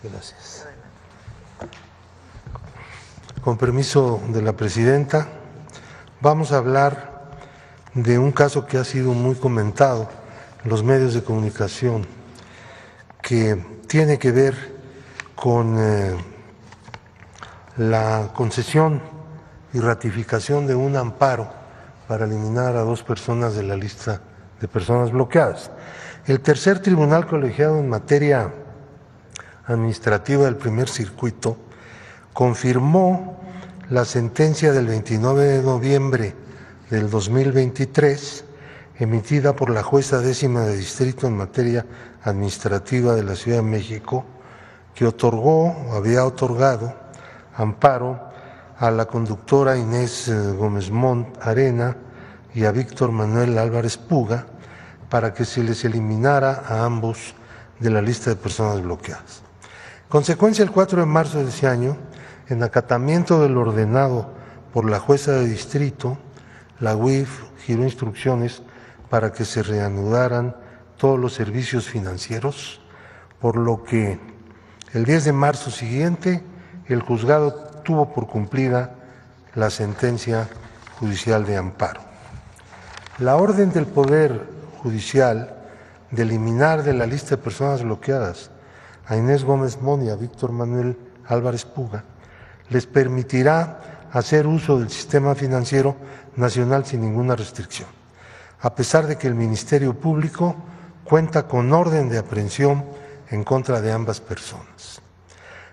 Gracias. Con permiso de la presidenta, vamos a hablar de un caso que ha sido muy comentado en los medios de comunicación, que tiene que ver con la concesión y ratificación de un amparo para eliminar a 2 personas de la lista de personas bloqueadas. El tercer tribunal colegiado en materia administrativa del primer circuito confirmó la sentencia del 29 de noviembre del 2023 emitida por la jueza 10ª de distrito en materia administrativa de la Ciudad de México, que había otorgado amparo a la conductora Inés Gómez Mont Arena y a Víctor Manuel Álvarez Puga para que se les eliminara a ambos de la lista de personas bloqueadas. En consecuencia, el 4 de marzo de ese año, en acatamiento de lo ordenado por la jueza de distrito, la UIF giró instrucciones para que se reanudaran todos los servicios financieros, por lo que el 10 de marzo siguiente el juzgado tuvo por cumplida la sentencia judicial de amparo. La orden del Poder Judicial de eliminar de la lista de personas bloqueadas a Inés Gómez Mont y a Víctor Manuel Álvarez Puga les permitirá hacer uso del sistema financiero nacional sin ninguna restricción, a pesar de que el Ministerio Público cuenta con orden de aprehensión en contra de ambas personas.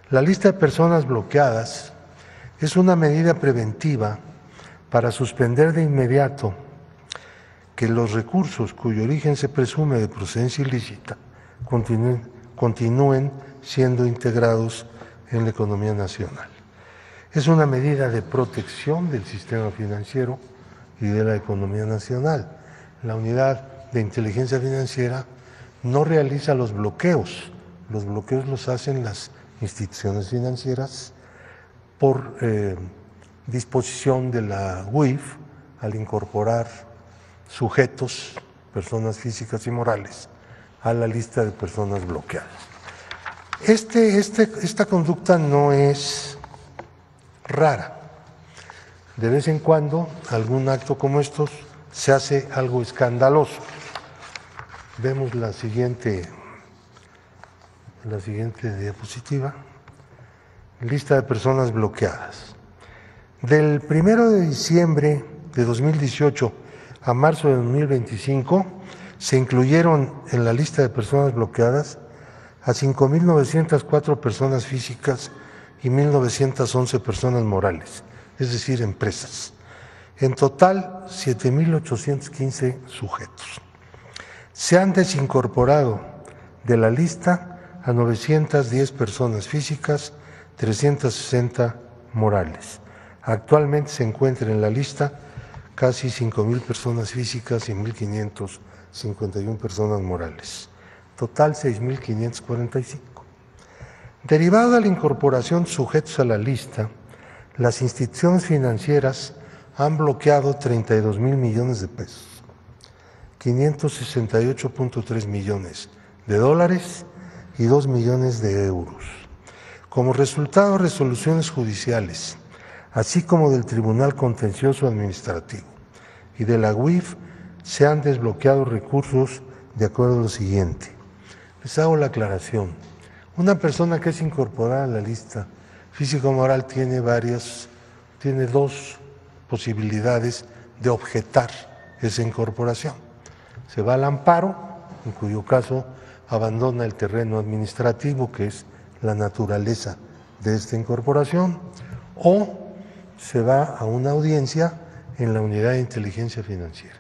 La lista de personas bloqueadas es una medida preventiva para suspender de inmediato que los recursos cuyo origen se presume de procedencia ilícita continúen siendo integrados en la economía nacional. Es una medida de protección del sistema financiero y de la economía nacional. La Unidad de Inteligencia Financiera no realiza los bloqueos los hacen las instituciones financieras por disposición de la UIF al incorporar sujetos, personas físicas y morales, a la lista de personas bloqueadas. Esta conducta no es rara. De vez en cuando, algún acto como estos se hace algo escandaloso. Vemos la siguiente diapositiva. Lista de personas bloqueadas. Del 1 de diciembre de 2018 a marzo de 2025 se incluyeron en la lista de personas bloqueadas a 5.904 personas físicas y 1.911 personas morales, es decir, empresas. En total, 7.815 sujetos. Se han desincorporado de la lista a 910 personas físicas, 360 morales. Actualmente se encuentran en la lista casi 5.000 personas físicas y 1.551 personas morales. Total 6.545. Derivado de la incorporación de sujetos a la lista, las instituciones financieras han bloqueado 32,000 millones de pesos, 568.3 millones de dólares y 2 millones de euros. Como resultado, resoluciones judiciales, así como del Tribunal Contencioso Administrativo y de la UIF, se han desbloqueado recursos de acuerdo a lo siguiente. Les hago la aclaración. Una persona que es incorporada a la lista físico-moral tiene 2 posibilidades de objetar esa incorporación. Se va al amparo, en cuyo caso abandona el terreno administrativo, que es la naturaleza de esta incorporación, o se va a una audiencia en la Unidad de Inteligencia Financiera.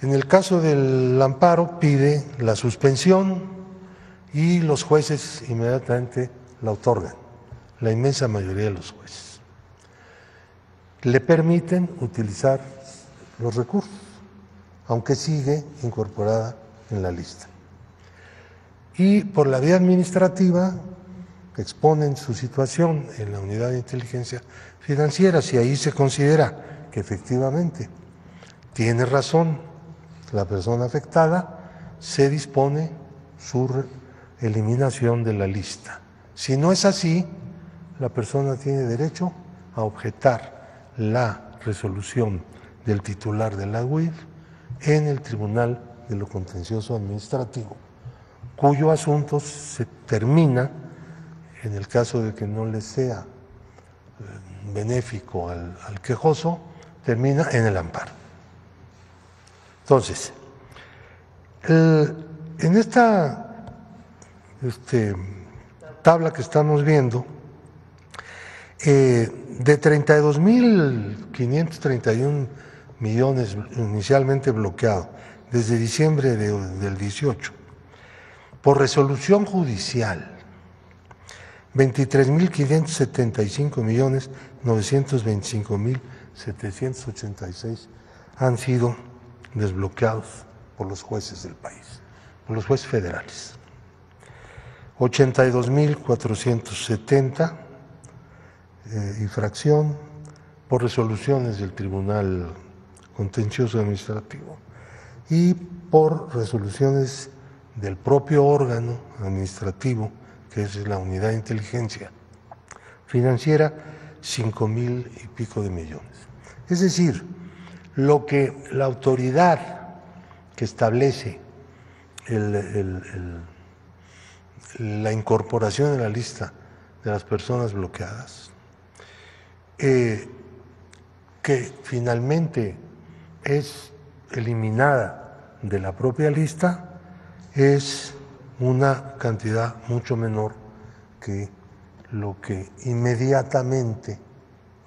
En el caso del amparo pide la suspensión y los jueces inmediatamente la otorgan, la inmensa mayoría de los jueces. Le permiten utilizar los recursos, aunque sigue incorporada en la lista. Y por la vía administrativa exponen su situación en la Unidad de Inteligencia Financiera. Si ahí se considera que efectivamente tiene razón la persona afectada, se dispone su eliminación de la lista. Si no es así, la persona tiene derecho a objetar la resolución del titular de la UIF en el Tribunal de lo Contencioso Administrativo, cuyo asunto se termina, en el caso de que no le sea benéfico al quejoso, termina en el amparo. Entonces, en esta tabla que estamos viendo, de 32.531 millones inicialmente bloqueados desde diciembre del 18, por resolución judicial, 23.575.925.786 han sido desbloqueados por los jueces del país, por los jueces federales. 82.470 infracción por resoluciones del Tribunal Contencioso Administrativo y por resoluciones del propio órgano administrativo, que es la Unidad de Inteligencia Financiera, 5.000 y pico de millones. Es decir, lo que la autoridad que establece la incorporación en la lista de las personas bloqueadas, que finalmente es eliminada de la propia lista, es una cantidad mucho menor que lo que inmediatamente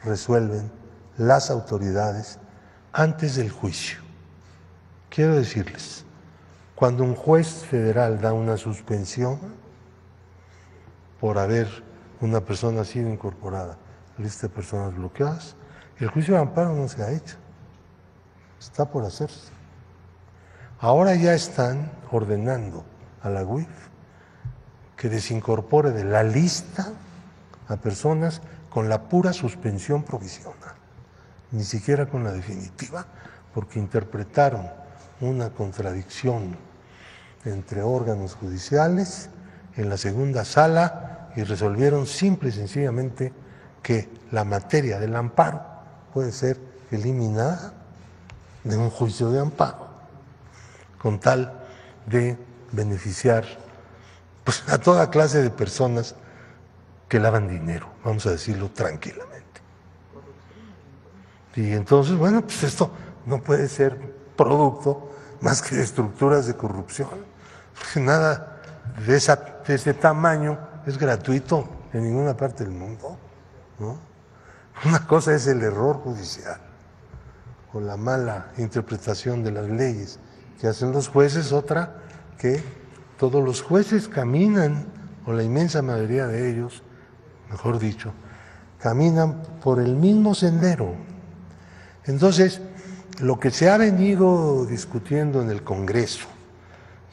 resuelven las autoridades antes del juicio. Quiero decirles, cuando un juez federal da una suspensión por haber una persona sido incorporada a la lista de personas bloqueadas, el juicio de amparo no se ha hecho, está por hacerse. Ahora ya están ordenando a la UIF que desincorpore de la lista a personas con la pura suspensión provisional, ni siquiera con la definitiva, porque interpretaron una contradicción entre órganos judiciales en la segunda sala y resolvieron simple y sencillamente que la materia del amparo puede ser eliminada de un juicio de amparo, con tal de beneficiar pues, a toda clase de personas que lavan dinero, vamos a decirlo tranquilamente. Y entonces, bueno, pues esto no puede ser producto más que de estructuras de corrupción, porque nada de ese tamaño es gratuito en ninguna parte del mundo, ¿no? Una cosa es el error judicial o la mala interpretación de las leyes que hacen los jueces, otra que todos los jueces caminan, o la inmensa mayoría de ellos, mejor dicho, caminan por el mismo sendero. Entonces, lo que se ha venido discutiendo en el Congreso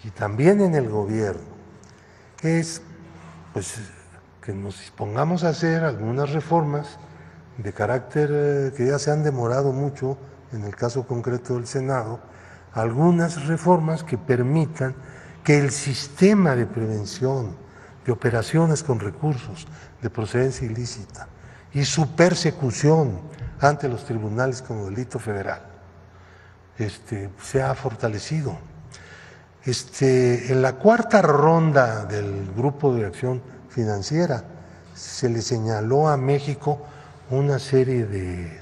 y también en el gobierno es pues, que nos dispongamos a hacer algunas reformas de carácter que ya se han demorado mucho, en el caso concreto del Senado, algunas reformas que permitan que el sistema de prevención de operaciones con recursos de procedencia ilícita y su persecución ante los tribunales como delito federal se ha fortalecido. En la cuarta ronda del Grupo de Acción Financiera se le señaló a México una serie de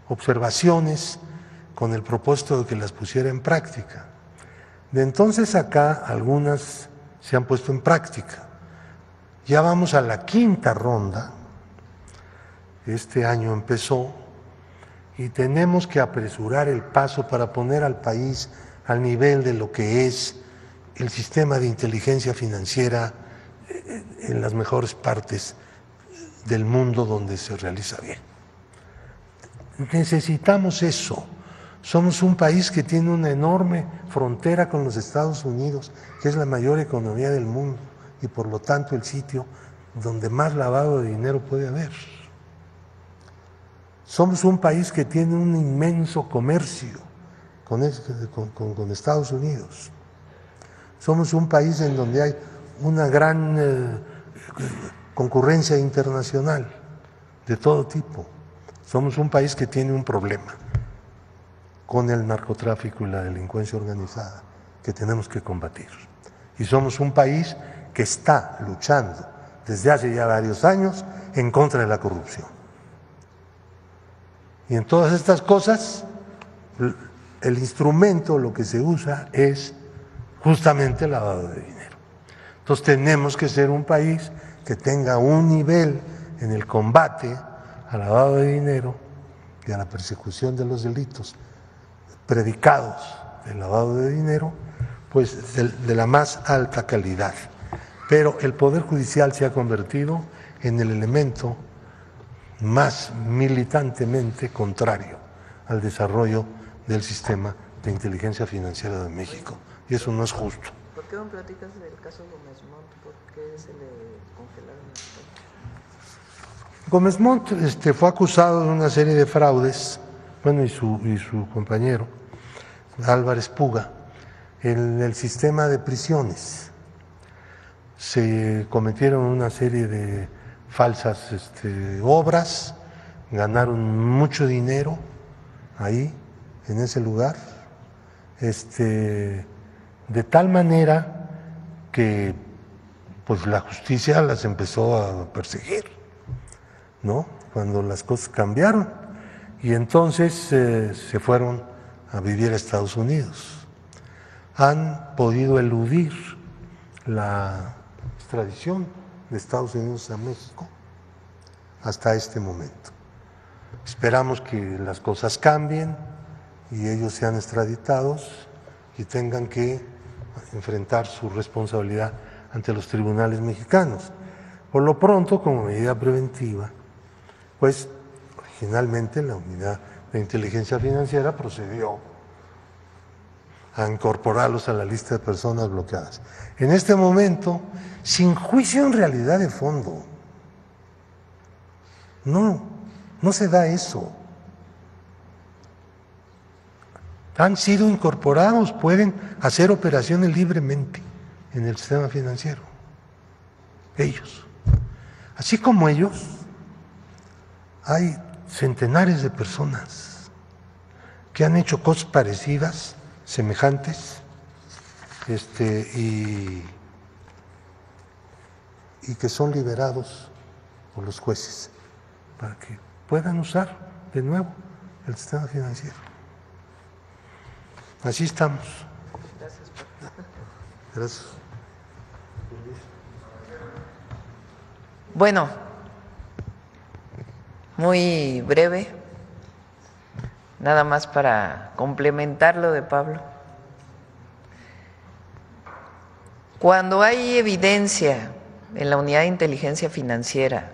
observaciones con el propósito de que las pusiera en práctica. De entonces acá algunas se han puesto en práctica. Ya vamos a la quinta ronda, este año empezó, y tenemos que apresurar el paso para poner al país al nivel de lo que es el sistema de inteligencia financiera en las mejores partes del mundo donde se realiza bien. Necesitamos eso. Somos un país que tiene una enorme frontera con los Estados Unidos, que es la mayor economía del mundo y por lo tanto el sitio donde más lavado de dinero puede haber. Somos un país que tiene un inmenso comercio con Estados Unidos. Somos un país en donde hay una gran concurrencia internacional de todo tipo. Somos un país que tiene un problema con el narcotráfico y la delincuencia organizada que tenemos que combatir. Y somos un país que está luchando desde hace ya varios años en contra de la corrupción. Y en todas estas cosas, el instrumento, lo que se usa es justamente el lavado de dinero. Entonces tenemos que ser un país que tenga un nivel en el combate al lavado de dinero y a la persecución de los delitos predicados del lavado de dinero, pues de la más alta calidad. Pero el Poder Judicial se ha convertido en el elemento más militantemente contrario al desarrollo del sistema de inteligencia financiera de México. Y eso no es justo. ¿Por qué no platicas del caso Gómez Montt? ¿Por qué se le congelaron las cuentas? Gómez Montt fue acusado de una serie de fraudes, bueno, y su compañero, Álvarez Puga, en el sistema de prisiones. Se cometieron una serie de falsas obras, ganaron mucho dinero ahí, en ese lugar, de tal manera que pues la justicia las empezó a perseguir, ¿no? Cuando las cosas cambiaron, y entonces se fueron a vivir a Estados Unidos. Han podido eludir la extradición de Estados Unidos a México hasta este momento. Esperamos que las cosas cambien y ellos sean extraditados y tengan que enfrentar su responsabilidad ante los tribunales mexicanos. Por lo pronto, como medida preventiva, pues originalmente la Unidad de Inteligencia Financiera procedió a incorporarlos a la lista de personas bloqueadas. En este momento, sin juicio en realidad de fondo. No se da eso. Han sido incorporados, pueden hacer operaciones libremente en el sistema financiero. Ellos. Así como ellos, hay centenares de personas que han hecho cosas parecidas, semejantes, y que son liberados por los jueces para que puedan usar de nuevo el sistema financiero. Así estamos. Gracias. Gracias. Bueno, muy breve, nada más para complementar lo de Pablo. Cuando hay evidencia en la Unidad de Inteligencia Financiera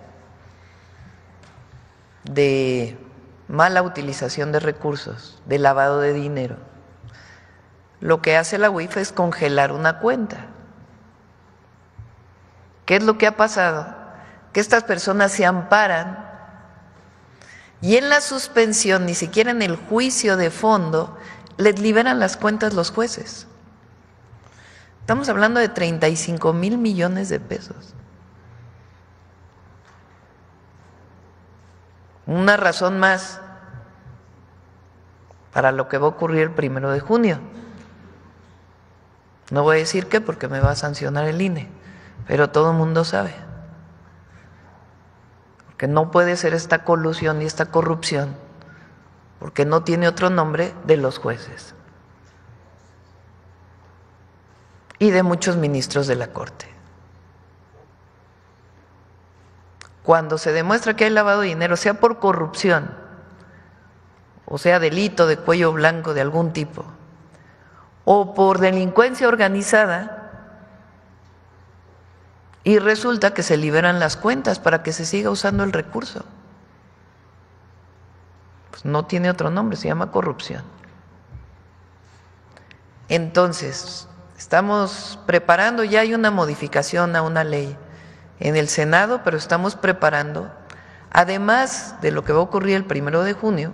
de mala utilización de recursos, de lavado de dinero, lo que hace la UIF es congelar una cuenta. ¿Qué es lo que ha pasado? Que estas personas se amparan y en la suspensión, ni siquiera en el juicio de fondo, les liberan las cuentas los jueces. Estamos hablando de 35,000 millones de pesos. Una razón más para lo que va a ocurrir el 1 de junio. No voy a decir qué porque me va a sancionar el INE, pero todo el mundo sabe. Porque no puede ser esta colusión y esta corrupción, porque no tiene otro nombre, de los jueces y de muchos ministros de la Corte. Cuando se demuestra que hay lavado de dinero, sea por corrupción o sea delito de cuello blanco de algún tipo, o por delincuencia organizada, y resulta que se liberan las cuentas para que se siga usando el recurso. Pues no tiene otro nombre, se llama corrupción. Entonces, estamos preparando, ya hay una modificación a una ley en el Senado, pero estamos preparando, además de lo que va a ocurrir el 1 de junio,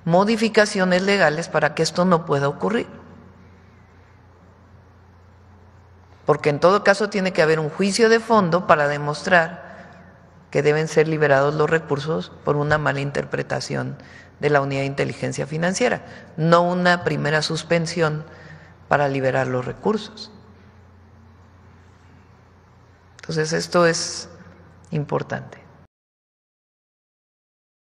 modificaciones legales para que esto no pueda ocurrir. porque en todo caso tiene que haber un juicio de fondo para demostrar que deben ser liberados los recursos por una mala interpretación de la unidad de inteligencia financiera, no una primera suspensión para liberar los recursos. Entonces esto es importante.